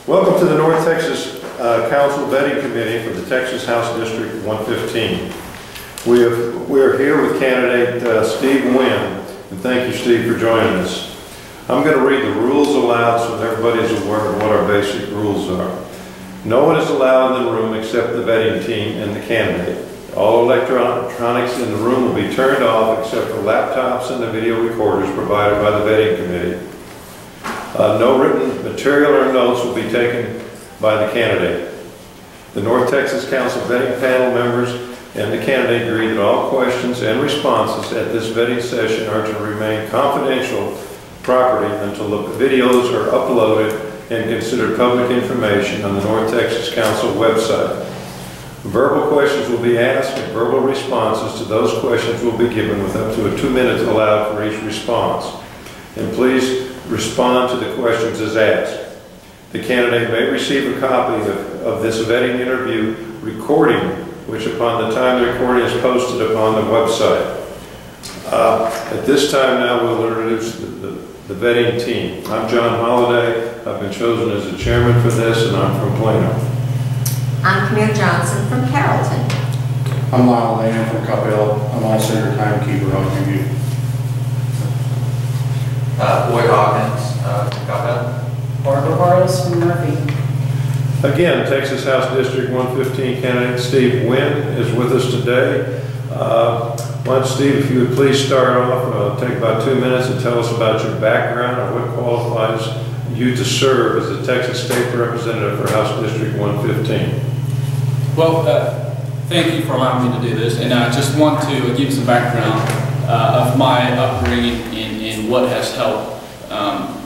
Welcome to the North Texas Council Vetting Committee for the Texas House District 115. We are here with candidate Steve Nguyen, and thank you, Steve, for joining us. I'm going to read the rules aloud so that everybody's aware of what our basic rules are. No one is allowed in the room except the vetting team and the candidate. All electronics in the room will be turned off except for laptops and the video recorders provided by the vetting committee. No written material or notes will be taken by the candidate. The North Texas Council vetting panel members and the candidate agree that all questions and responses at this vetting session are to remain confidential property until the videos are uploaded and considered public information on the North Texas Council website. Verbal questions will be asked and verbal responses to those questions will be given with up to 2 minutes allowed for each response. And please respond to the questions as asked. The candidate may receive a copy of this vetting interview recording, which upon the time the recording is posted upon the website. At this time now we'll introduce the vetting team. I'm John Holliday. I've been chosen as the chairman for this, and I'm from Plano. I'm Camille Johnson from Carrollton. I'm Lionel Land from Coppell. I'm also your timekeeper on review. Boyd Hawkins from Coppell. Barbara Barros from Murphy. Again, Texas House District 115 candidate Steve Nguyen is with us today. Steve, if you would please start off, take about 2 minutes and tell us about your background and what qualifies you to serve as the Texas State Representative for House District 115. Well, thank you for allowing me to do this, and I just want to give you some background of my upbringing and what has helped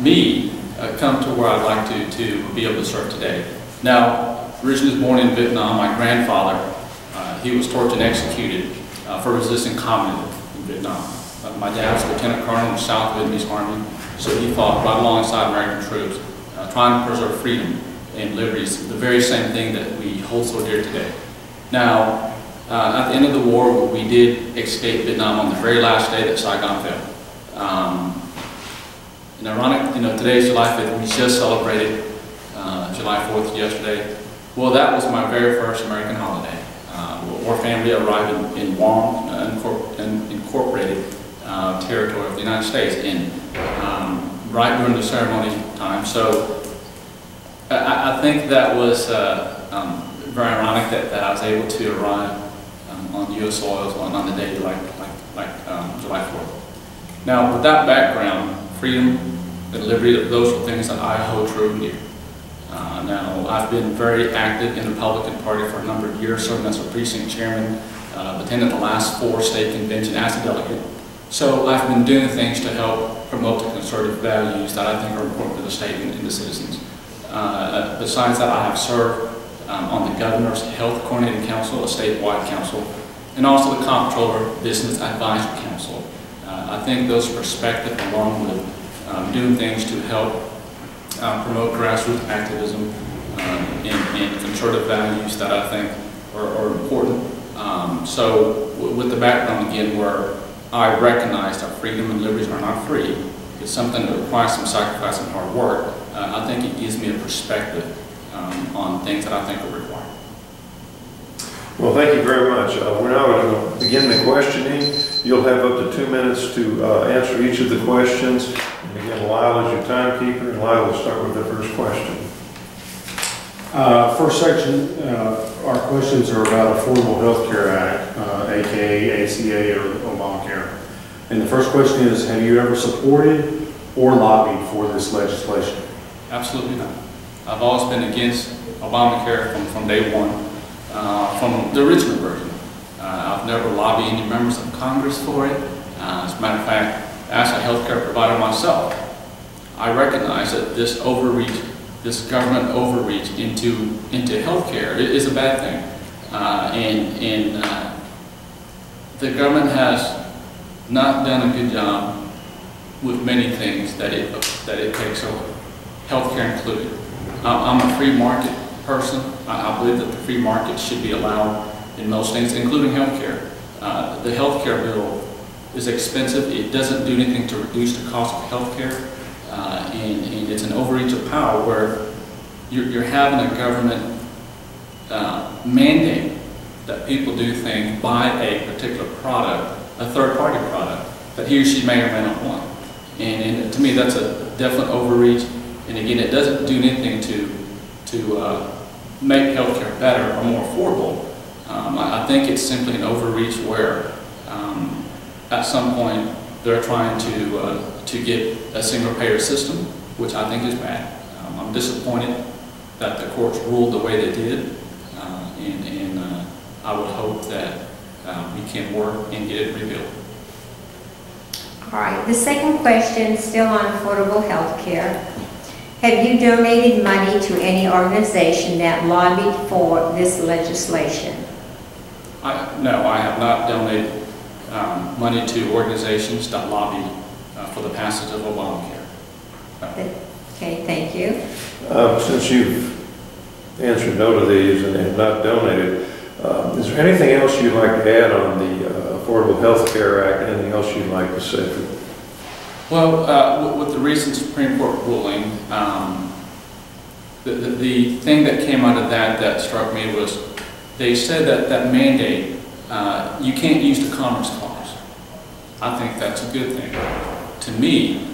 me come to where I'd like to be able to serve today. Now, originally born in Vietnam, my grandfather, he was tortured and executed for resisting communism in Vietnam. My dad was a lieutenant colonel in the South Vietnamese Army, so he fought right alongside American troops, trying to preserve freedom and liberties, the very same thing that we hold so dear today. Now, at the end of the war, we did escape Vietnam on the very last day that Saigon fell. And ironic, today's July 5th, we just celebrated July 4th yesterday. Well, that was my very first American holiday. Our family arrived in Guam, incorporated territory of the United States, and right during the ceremony time. So I think that was very ironic that I was able to arrive on U.S. soil on the day like July 4th. Now, with that background, freedom and liberty, those are things that I hold true and dear. Now, I've been very active in the Republican Party for a number of years, serving as a precinct chairman, attended the last 4 state conventions as a delegate. So I've been doing things to help promote the conservative values that I think are important to the state and the citizens. Besides that, I have served on the Governor's Health Coordinating Council, a statewide council, and also the Comptroller Business Advisory Council. I think those perspectives, along with doing things to help promote grassroots activism and conservative values that I think are important. So with the background again, where I recognize that freedom and liberties are not free, it's something that requires some sacrifice and hard work. I think it gives me a perspective on things that I think are required. Well, thank you very much. We're now going to begin the questioning. You'll have up to 2 minutes to answer each of the questions. And again, Lyle is your timekeeper, and Lyle will start with the first question. First section, our questions are about Affordable Health Care Act, aka ACA or ObamaCare. And the first question is, have you ever supported or lobbied for this legislation? Absolutely not. I've always been against ObamaCare from day one, from the original version. I've never lobbied any members of Congress for it. As a matter of fact, as a healthcare provider myself, I recognize that this overreach, this government overreach into healthcare is a bad thing. The government has not done a good job with many things that it takes over, healthcare included. I'm a free market person. I believe that the free market should be allowed in most things, including healthcare. The healthcare bill is expensive. It doesn't do anything to reduce the cost of healthcare, and it's an overreach of power where you're having a government mandate that people do things, buy a particular product, a third-party product, that he or she may or may not want. And to me, that's a definite overreach. And again, it doesn't do anything to make healthcare better or more affordable. I think it's simply an overreach where at some point they're trying to get a single-payer system, which I think is bad. I'm disappointed that the courts ruled the way they did, and I would hope that we can work and get it rebuilt. All right, the second question, still on affordable health care. Have you donated money to any organization that lobbied for this legislation? No, I have not donated money to organizations that lobbied for the passage of ObamaCare. Okay, thank you. Since you've answered no to these and have not donated, is there anything else you'd like to add on the Affordable Health Care Act? Anything else you'd like to say? Well, with the recent Supreme Court ruling, the thing that came out of that struck me was they said that mandate, you can't use the Commerce Clause. I think that's a good thing. To me,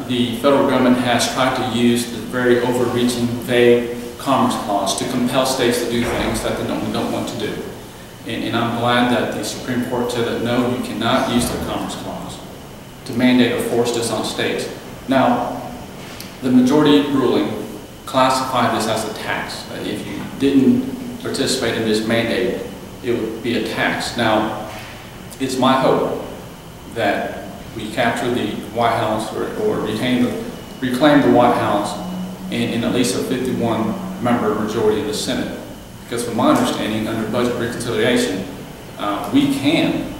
the federal government has tried to use the very overreaching, vague Commerce Clause to compel states to do things that they don't want to do. And I'm glad that the Supreme Court said that no, you cannot use the Commerce Clause to mandate or force this on states. Now, the majority ruling classified this as a tax. If you didn't participate in this mandate, it would be a tax. Now, it's my hope that we capture the White House or reclaim the White House in at least a 51-member majority in the Senate. Because from my understanding, under budget reconciliation, we can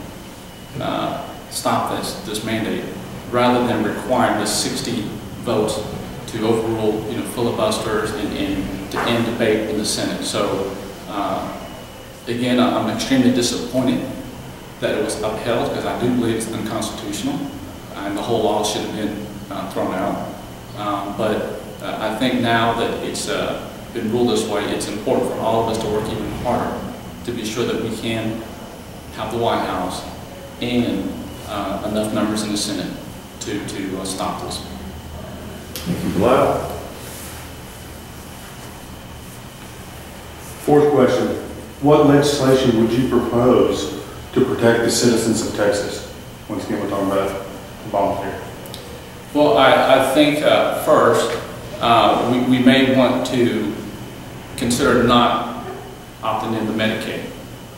stop this mandate rather than requiring the 60 votes to overrule filibusters and to end debate in the Senate. So again, I'm extremely disappointed that it was upheld because I do believe it's unconstitutional and the whole law should have been thrown out. But I think now that it's been ruled this way, it's important for all of us to work even harder to be sure that we can have the White House and enough members in the Senate to stop this. Thank you, Blau. Fourth question, what legislation would you propose to protect the citizens of Texas? Once again, we're talking about Obamacare. Well, I think first, we may want to consider not opting into Medicaid.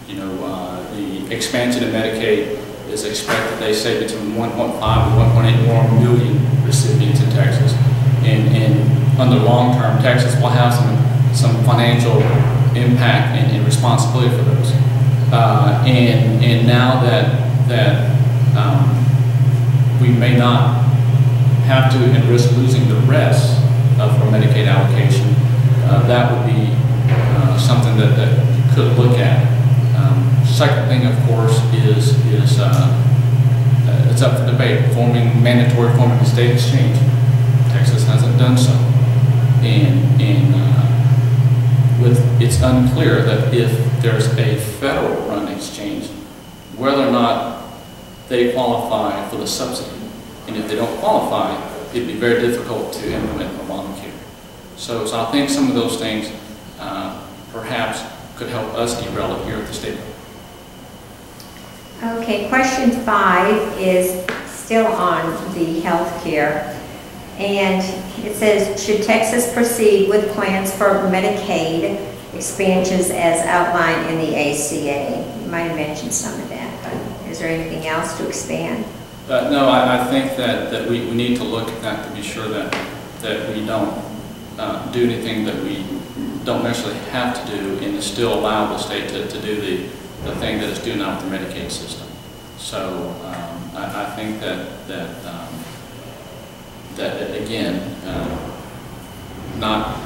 The expansion of Medicaid is expected, they say, between 1.5 and 1.8 more million recipients in Texas. And under long term, Texas will have some financial impact and responsibility for those. And now that we may not have to and risk losing the rest of our Medicaid allocation, that would be something that you could look at. Second thing, of course, is it's up for debate. Mandatory forming a state exchange. Texas hasn't done so, and it's unclear that if there's a federal-run exchange, whether or not they qualify for the subsidy, and if they don't qualify, it'd be very difficult to implement ObamaCare. So I think some of those things perhaps could help us derail it here at the state level. Okay, question 5 is still on the health care. And it says, should Texas proceed with plans for Medicaid expansions as outlined in the ACA? You might have mentioned some of that, but is there anything else to expand? No, I think that we need to look at that to be sure that we don't do anything that we don't necessarily have to do and still allow the state to do the thing that it's doing now with the Medicaid system. So I think that again, not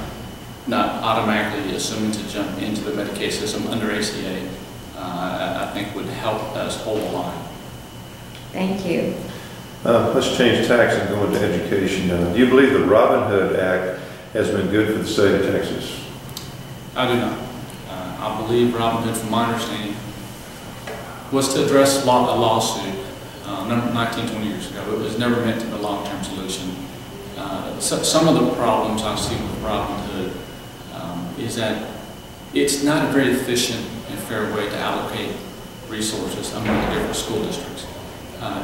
automatically assuming to jump into the Medicaid system under ACA, I think would help us hold the line. Thank you. Let's change tax and go into education. Do you believe the Robin Hood Act has been good for the state of Texas? I do not. I believe Robin Hood, from my understanding, was to address a lawsuit 19, 20 years ago. It was never meant to be a long-term solution. Some of the problems I see with Robin Hood is that it's not a very efficient and fair way to allocate resources among the different school districts.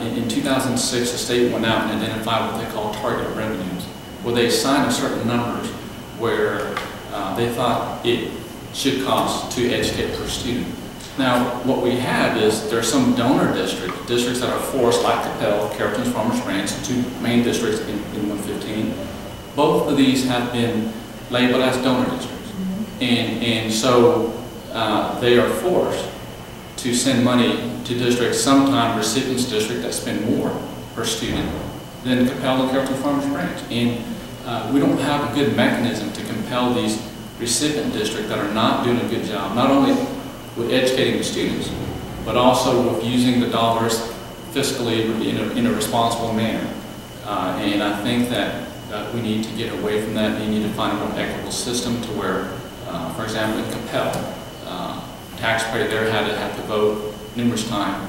In 2006, the state went out and identified what they call target revenues, where they assigned a certain numbers where they thought it should cost to educate per student. Now, what we have is there are some donor districts that are forced, like Capel, Carrollton's Farmers Branch, two main districts in 115. Both of these have been labeled as donor districts. And so they are forced to send money to districts, sometimes recipients district, that spend more per student than Capel and Carrollton Farmers Branch. And we don't have a good mechanism to compel these recipient districts that are not doing a good job, not only with educating the students, but also with using the dollars fiscally in a responsible manner. And I think that we need to get away from that. We need to find a more equitable system to where, for example, in Capel, taxpayer there had to vote numerous times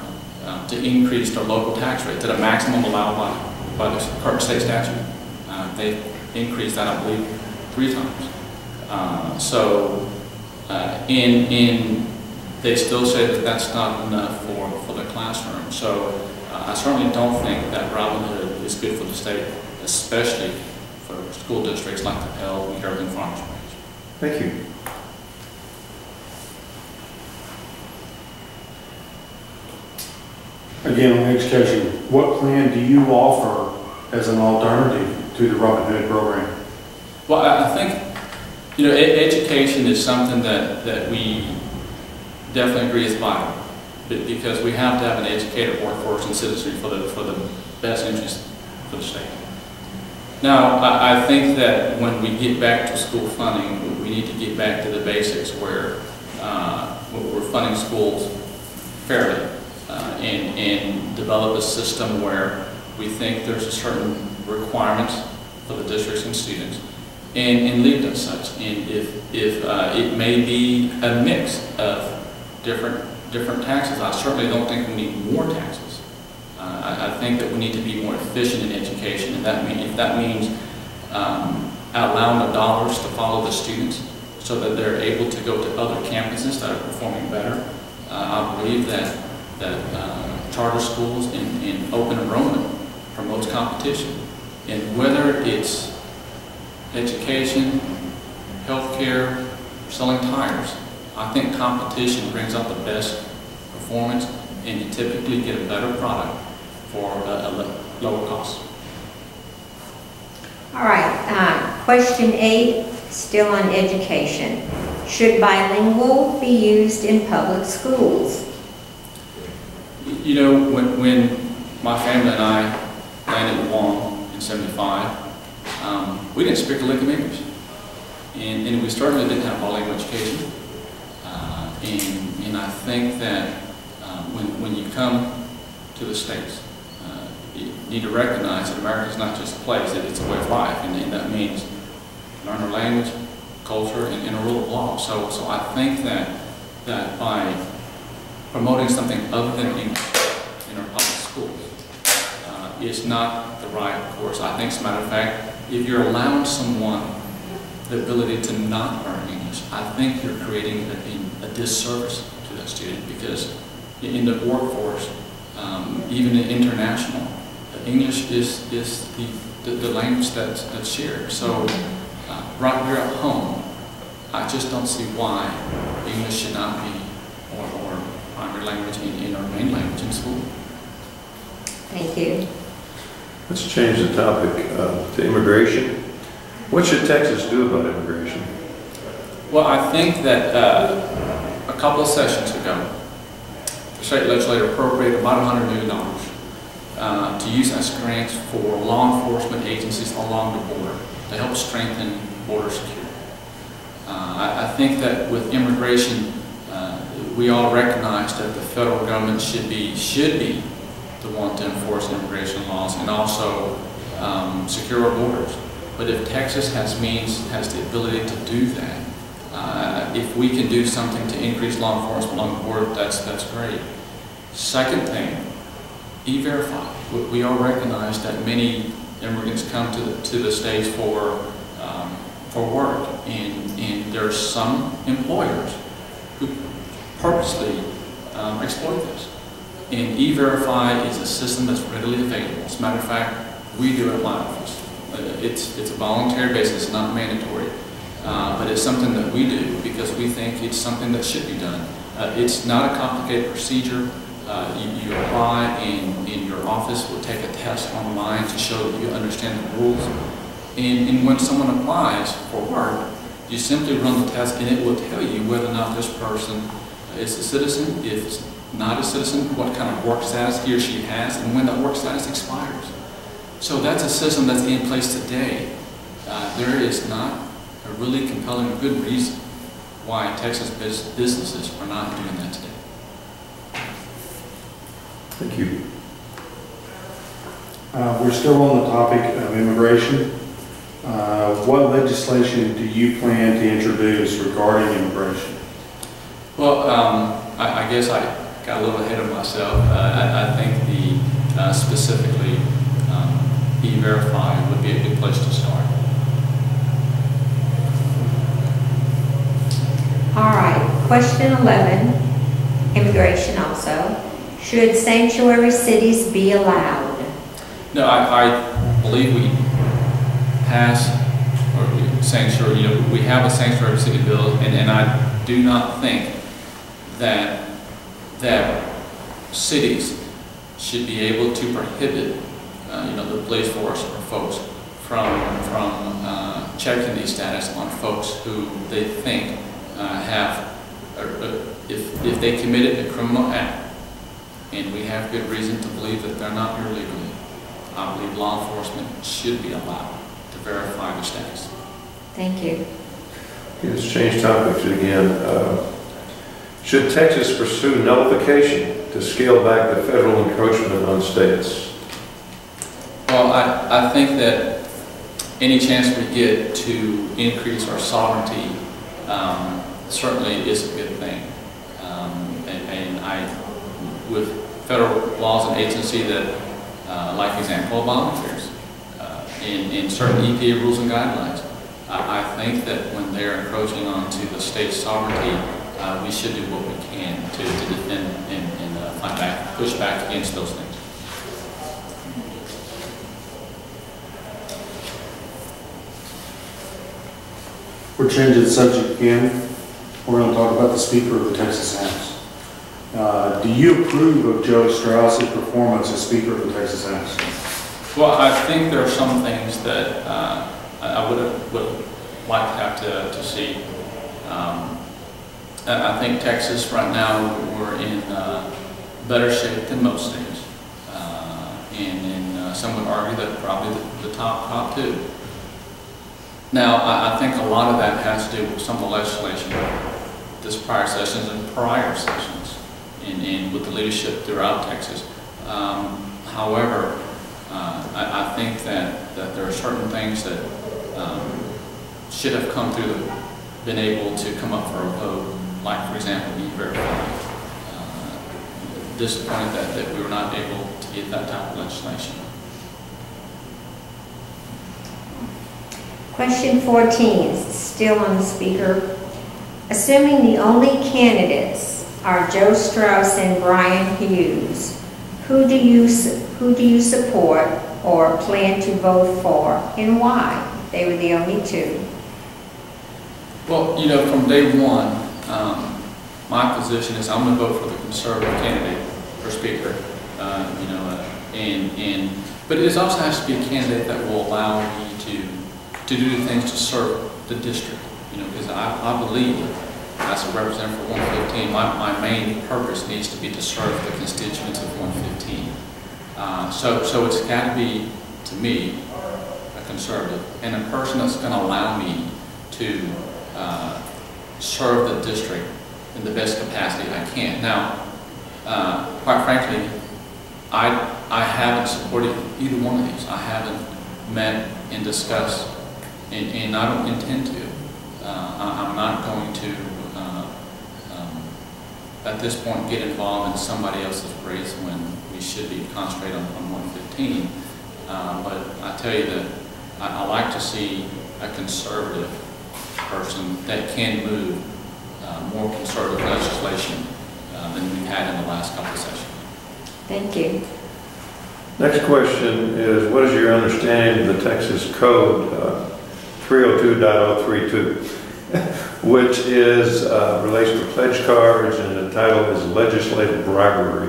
to increase their local tax rate to the maximum allowed by the current state statute. They increased that, I believe, 3 times. They still say that that's not enough for the classroom. So I certainly don't think that Robin Hood is good for the state, especially for school districts like Capel and Carrollton Farmers Branch. Thank you. Again, on education, what plan do you offer as an alternative to the Robin Hood program? Well, I think, education is something that we definitely agree is vital, because we have to have an educated workforce and citizenry for the best interest for the state. Now, I think that when we get back to school funding, we need to get back to the basics where we're funding schools fairly and develop a system where we think there's a certain requirements for the districts and students and leave it as such. And if it may be a mix of different taxes, I certainly don't think we need more taxes. I think that we need to be more efficient in education, and if that means allowing the dollars to follow the students so that they're able to go to other campuses that are performing better. I believe that charter schools and open enrollment promotes competition. And whether it's education, healthcare, selling tires, I think competition brings out the best performance, and you typically get a better product for a lower cost. All right, question 8, still on education. Should bilingual be used in public schools? When my family and I landed in Guam in '75, we didn't speak a lick of English. And we certainly didn't have bilingual education. And I think that when you come to the States, you need to recognize that America is not just a place, it's a way of life. And that means learn our language, culture, and a rule of law. So I think that by promoting something other than English in our public schools is not the right course. I think, as a matter of fact, if you're allowing someone the ability to not learn English, I think you're creating a disservice to that student, because in the workforce, even in international, English is the language that's shared. So right here at home, I just don't see why English should not be or primary language in our main language in school. Thank you. Let's change the topic to immigration. What should Texas do about immigration? Well, I think that a couple of sessions ago, the state legislature appropriated about $100 million to use as grants for law enforcement agencies along the border to help strengthen border security. I think that with immigration, we all recognize that the federal government should be the one to enforce immigration laws and also secure our borders. But if Texas has the ability to do that, if we can do something to increase law enforcement on the board, that's great. Second thing, E-Verify. We all recognize that many immigrants come to the States for work, and there are some employers who purposely exploit this. And E-Verify is a system that's readily available. As a matter of fact, we do it at my office. It's a voluntary basis, it's not mandatory, but it's something that we do because we think it's something that should be done. It's not a complicated procedure. You apply, and your office will take a test online to show that you understand the rules. And when someone applies for work, you simply run the test, and it will tell you whether or not this person is a citizen. If it's not a citizen, what kind of work status he or she has, and when that work status expires. So that's a system that's in place today. There is not a really compelling good reason why Texas businesses are not doing that today. Thank you. We're still on the topic of immigration. What legislation do you plan to introduce regarding immigration? Well, I guess I got a little ahead of myself. I think specifically E-Verify would be a good place to start. All right, question 11, immigration also. Should sanctuary cities be allowed? No, I believe we passed, or sanctuary, we have a sanctuary city bill, and I do not think that cities should be able to prohibit, the police force or folks from checking the status on folks who they think if they committed a criminal act, and we have good reason to believe that they're not here legally, I believe law enforcement should be allowed to verify their status. Thank you. Okay, let's change topics again. Should Texas pursue nullification to scale back the federal encroachment on states? Well, I think that any chance we get to increase our sovereignty certainly is a good thing. With federal laws and agency that, like for example, ObamaCare, in certain EPA rules and guidelines, I think that when they're encroaching onto the state's sovereignty, we should do what we can to defend and fight back, push back against those things. We're changing the subject again. We're going to talk about the Speaker of the Texas House. Do you approve of Joe Strauss's performance as Speaker of the Texas House? Well, I think there are some things that I would like to have to see. I think Texas right now, we're in better shape than most states. And some would argue that probably the top two. Now, I think a lot of that has to do with some of the legislation, this prior sessions and prior sessions, and with the leadership throughout Texas. However, I think that there are certain things that should have come through, been able to come up for a vote, like, for example, E-Verify. Disappointed that we were not able to get that type of legislation. Question 14, still on the Speaker. Assuming the only candidates are Joe Strauss and Brian Hughes, who do you support or plan to vote for, and why? They were the only two. Well, from day one, my position is I'm going to vote for the conservative candidate for Speaker. But it also has to be a candidate that will allow me to do the things to serve the district. Because I believe, as a representative for 115, my main purpose needs to be to serve the constituents of 115. So it's got to be, to me, a conservative and a person that's going to allow me to serve the district in the best capacity I can. Now, quite frankly, I haven't supported either one of these. I haven't met and discussed and I don't intend to. I'm not going to, at this point, get involved in somebody else's race when we should be concentrating on 115. But I tell you that I like to see a conservative person that can move more conservative legislation than we've had in the last couple of sessions. Thank you. Next question is, what is your understanding of the Texas Code 302.032, which is relates to pledge cards, and the title is legislative bribery,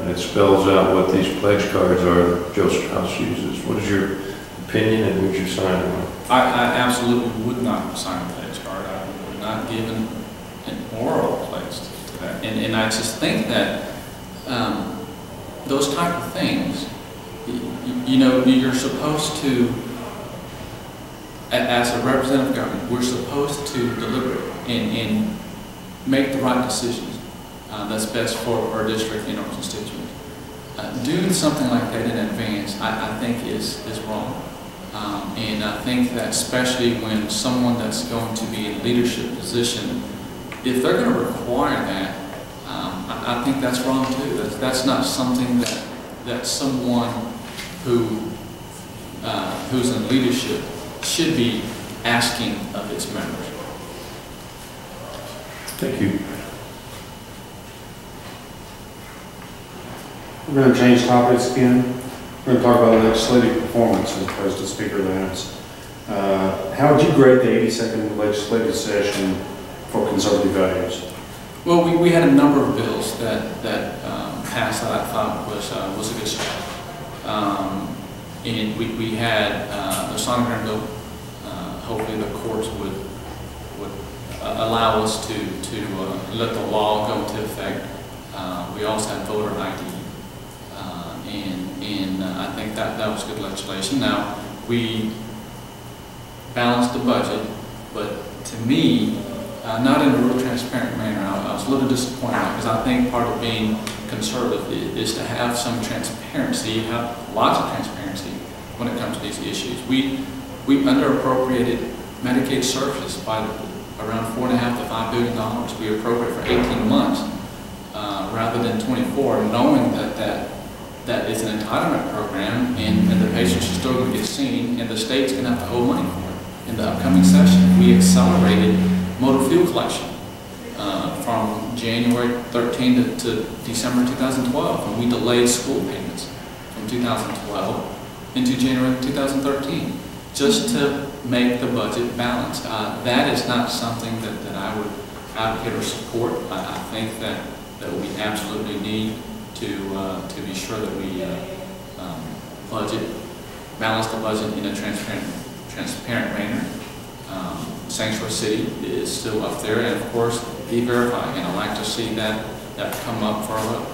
and it spells out what these pledge cards are that Joe Strauss uses. What is your opinion, and would you sign one? I absolutely would not sign a pledge card. I would not give an oral pledge to that. And I just think that those type of things, you know, you're supposed to, as a representative government, we're supposed to deliberate and make the right decisions that's best for our district and our constituents. Doing something like that in advance, I think is wrong. And I think that especially when someone that's going to be in a leadership position, if they're going to require that, I think that's wrong too. That's not something that someone who's in leadership should be asking of its members. Thank you. We're going to change topics again. We're going to talk about legislative performance as opposed to speaker limits. How would you grade the 82nd legislative session for conservative values? Well, we had a number of bills that passed that I thought was a good start. And we had the sonogram bill. Hopefully the courts would allow us to let the law go into effect. We also had voter ID. And I think that was good legislation. Now, we balanced the budget, but to me, not in a real transparent manner. I was a little disappointed because I think part of being conservative is to have some transparency, have lots of transparency when it comes to these issues. We underappropriated Medicaid services by around $4.5 to $5 billion. We appropriate for 18 months rather than 24, knowing that is an entitlement program, and the patients are still going to get seen, and the state's going to have to hold money for it. In the upcoming session, we accelerated motor fuel collection from January 13 to December 2012, and we delayed school payments from 2012 into January 2013, just to make the budget balanced. That is not something that I would advocate or support. I think that we absolutely need to be sure that we balance the budget in a transparent manner. Sanctuary City is still up there, and of course, E-Verify, and I'd like to see that come up for a vote.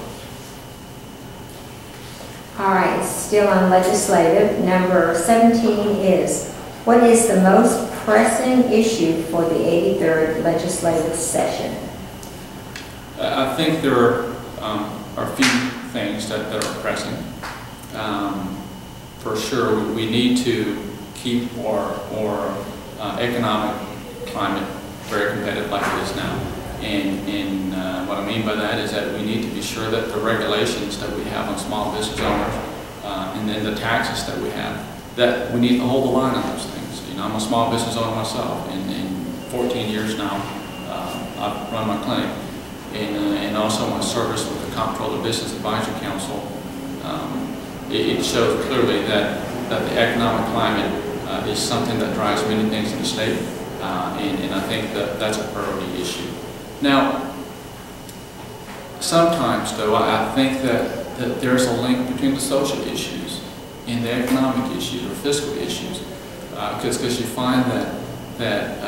All right, still on legislative. Number 17 is, what is the most pressing issue for the 83rd legislative session? I think there are a few things that are pressing. For sure, we need to keep our economic climate very competitive like it is now. And what I mean by that is that we need to be sure that the regulations that we have on small business owners and then the taxes that we have, that we need to hold the line on those things. You know, I'm a small business owner myself, and in 14 years now, I've run my clinic. And also my service with the Comptroller Business Advisory Council, it shows clearly that the economic climate is something that drives many things in the state, and I think that's a priority issue. Now, sometimes though, I think that there's a link between the social issues and the economic issues or fiscal issues, because you find that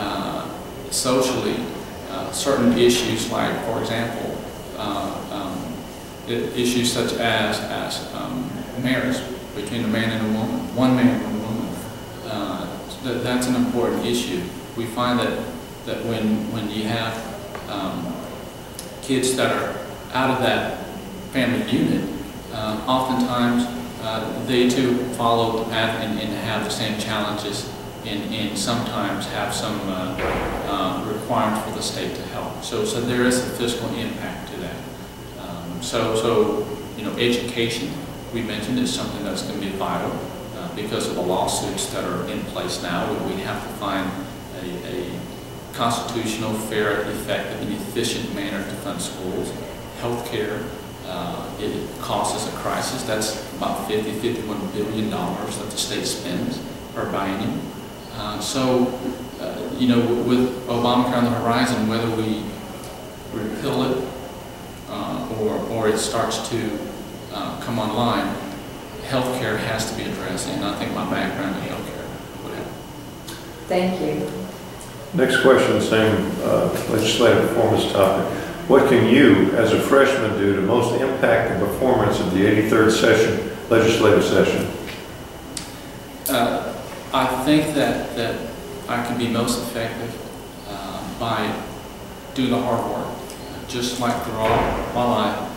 socially, certain issues like, for example, issues such as marriage between a man and a woman, one man and a woman, that's an important issue. We find that when you have kids that are out of that family unit, oftentimes they too follow the path and have the same challenges and sometimes have some requirements for the state to help. So there is a fiscal impact to that. So you know, education, we mentioned, is something that's going to be vital because of the lawsuits that are in place now. We have to find a constitutional, fair, effective, and efficient manner to fund schools. Healthcare, it causes a crisis. That's about $51 billion that the state spends per biennium. You know, with Obamacare on the horizon, whether we repeal it or it starts to come online, healthcare has to be addressed, and I think my background in healthcare would help. Thank you. Next question, same legislative performance topic. What can you, as a freshman, do to most impact the performance of the 83rd legislative session? I think that I can be most effective by doing the hard work. Just like throughout my life,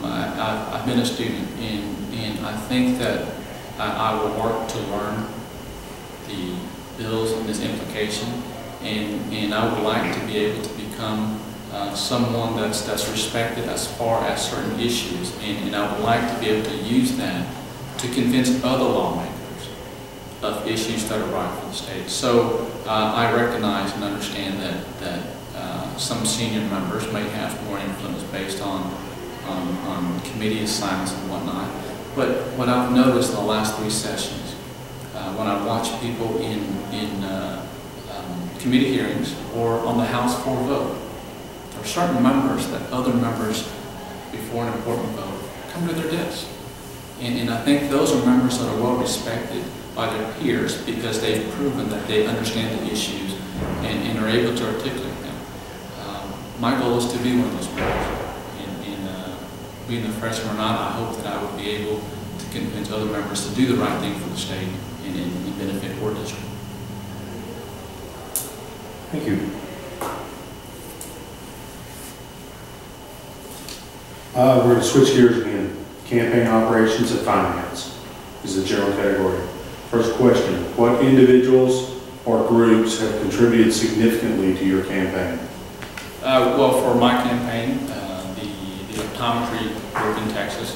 I've been a student, and I think that I will work to learn the bills and its implication, and I would like to be able to become someone that's respected as far as certain issues, and I would like to be able to use that to convince other lawmakers of issues that are right for the state. So I recognize and understand that some senior members may have more influence based on committee assignments and whatnot. But what I've noticed in the last 3 sessions, when I watch people in committee hearings or on the House floor vote, there are certain members that other members, before an important vote, come to their desk. And I think those are members that are well respected by their peers because they've proven that they understand the issues and are able to articulate them. My goal is to be one of those members. Being a freshman or not, I hope that I would be able to convince other members to do the right thing for the state and benefit our district. Thank you. We're going to switch gears again. Campaign operations and finance is the general category. First question, what individuals or groups have contributed significantly to your campaign? Well, for my campaign, the optometry group in Texas,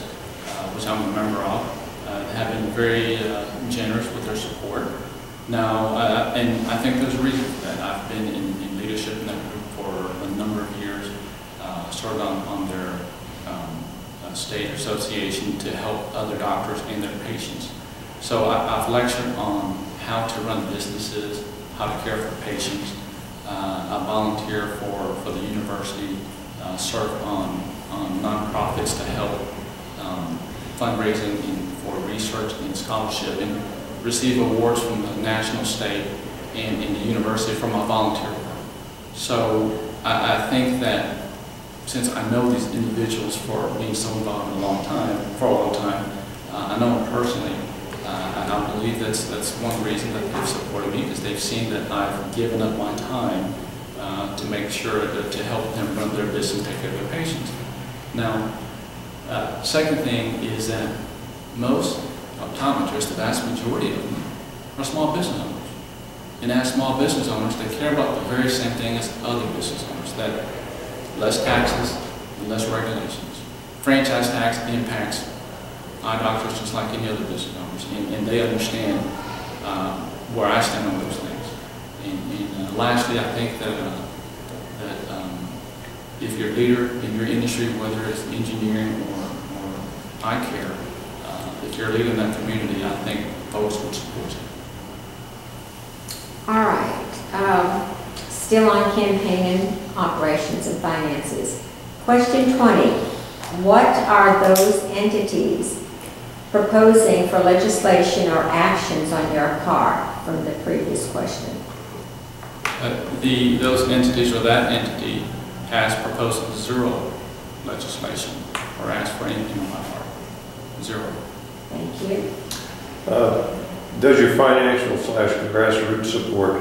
which I'm a member of, have been very generous with their support. Now, and I think there's a reason for that. I've been in leadership in that group for a number of years, served on their state association to help other doctors and their patients. So I've lectured on how to run businesses, how to care for patients. I volunteer for the university, serve on nonprofits to help fundraising for research and scholarship, and receive awards from the national, state, and the university for my volunteer work. So I think that since I know these individuals for being so involved for a long time, I know them personally, and I believe that's one reason that they've supported me, because they've seen that I've given up my time to make sure that to help them run their business and take care of their patients. Now, second thing is that most optometrists, the vast majority of them, are small business owners. And as small business owners, they care about the very same thing as other business owners, that less taxes and less regulations. Franchise tax impacts eye doctors just like any other business owners, and they understand where I stand on those things. And lastly, I think that if you're a leader in your industry, whether it's engineering or eye care, if you're a leader in that community, I think folks would support you. All right. Still on campaign operations and finances. Question 20. What are those entities proposing for legislation or actions on your part from the previous question? Those entities or that entity has proposed zero legislation or asked for anything on my part. Zero. Thank you. Does your financial / grassroots support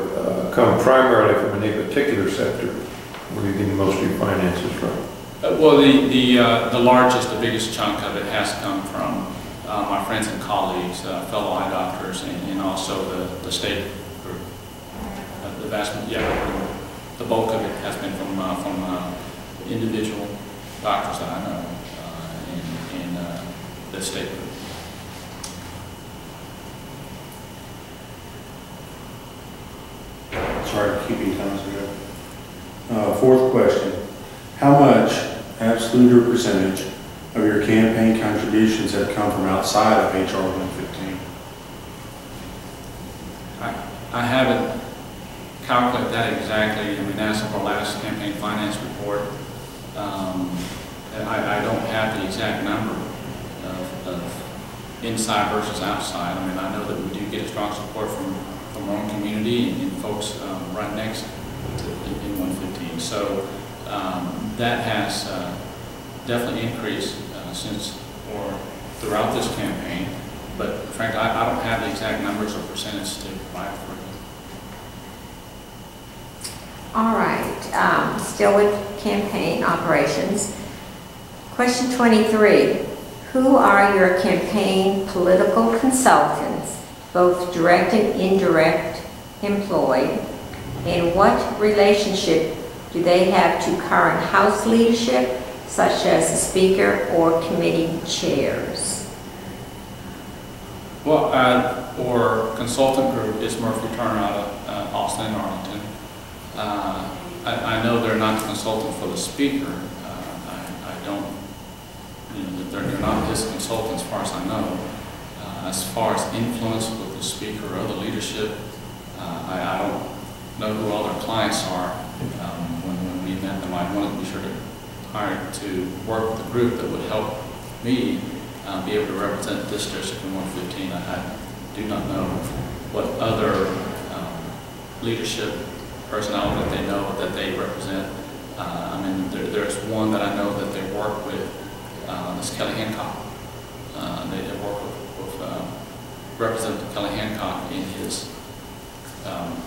come primarily from any particular sector? Where are you getting most of your finances from? Well, the largest, the biggest chunk of it has come from my friends and colleagues, fellow eye doctors, and also the state group. the bulk of it has been from individual doctors that I know in the state group. Sorry to keep you time, sir. Fourth question. How much, absolute or percentage, of your campaign contributions have come from outside of HR 115? I haven't calculated that exactly. I mean, as of our last campaign finance report, I don't have the exact number of inside versus outside. I mean, I know that we do get a strong support from our own community and folks right next to in 115. So that has definitely increased since or throughout this campaign. But frankly, I don't have the exact numbers or percentage to provide for you. All right, still with campaign operations. Question 23. Who are your campaign political consultants, both direct and indirect employed, and what relationship do they have to current House leadership, such as the Speaker or committee chairs? Well, our consultant group is Murphy Turner out of Austin and Arlington. I know they're not the consultant for the Speaker. I don't, they're not his consultants as far as I know. As far as influence with the Speaker or other leadership, I don't know who all their clients are. When we met them, I wanted to be sure to hire to work with a group that would help me be able to represent this district in 115. I do not know what other leadership personnel that they know that they represent. I mean, there's one that I know that they work with, that's Kelly Hancock. They work with Representative Kelly Hancock in his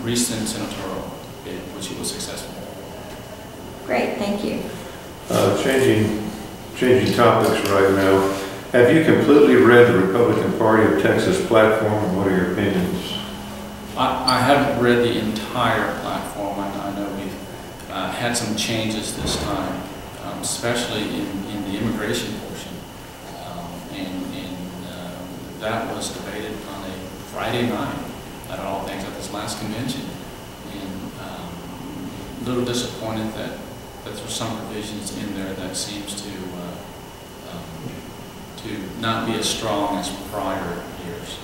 recent senatorial bid, which he was successful. Great, thank you. Changing topics right now. Have you completely read the Republican Party of Texas platform, and what are your opinions? I haven't read the entire platform. I know we've had some changes this time, especially in the immigration portion. And that was debated on a Friday night at all things at this last convention. And a little disappointed that there's some provisions in there that seems to not be as strong as prior years.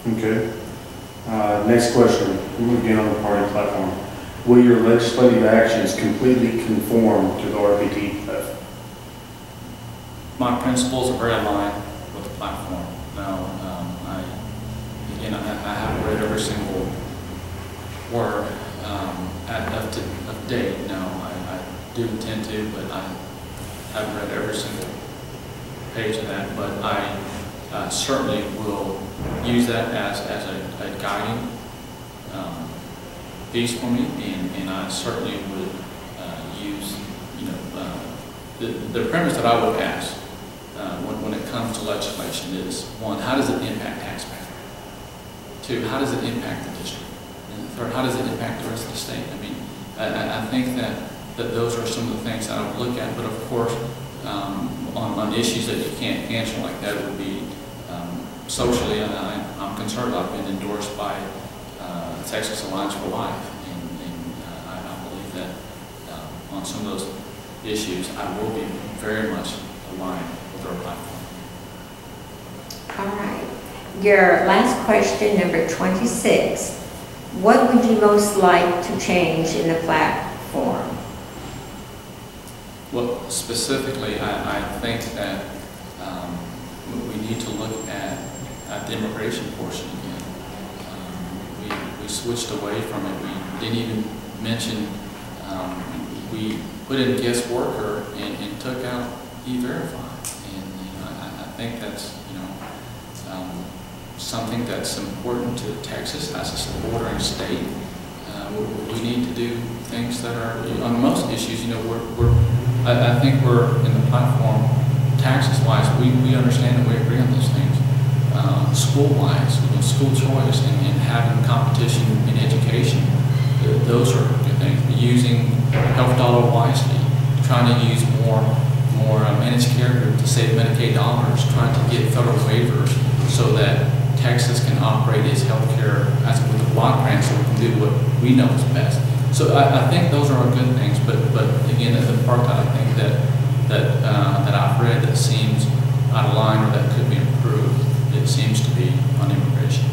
Okay. Next question. We'll begin on the party platform. Will your legislative actions completely conform to the RPT? My principles are very aligned with the platform. Now, I haven't read every single word of date. No, I do intend to, but I haven't read every single page of that. But I certainly will use that as a guiding piece for me, and I certainly would use, the premise that I would ask when it comes to legislation is, one, how does it impact taxpayers? Two, how does it impact the district? And third, how does it impact the rest of the state? I mean, I think that those are some of the things that I would look at, but of course, on issues that you can't answer like that would be socially, I'm concerned. I've been endorsed by Texas Alliance for Life, and I believe that on some of those issues, I will be very much aligned with our platform. All right. Your last question, number 26. What would you most like to change in the platform? Well, specifically, I think that we need to look at the immigration portion again. We switched away from it. We didn't even mention, we put in guest worker and took out E-Verify. And I think that's, something that's important to Texas as a bordering state. We need to do things that are, on most issues, I think we're in the platform, taxes-wise, we understand and we agree on those things. school-wise, school choice and having competition in education. Those are good things. Using health dollar wisely, trying to use more managed care group to save Medicaid dollars, trying to get federal waivers so that Texas can operate its healthcare as with the block grant, so we can do what we know is best. So I think those are good things, but again, the part that I think that I've read that seems out of line or that could be improved, it seems to be on immigration.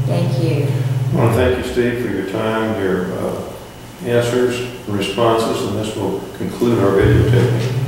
Thank you. I want to thank you, Steve, for your time, your answers and responses, and this will conclude our videotaping.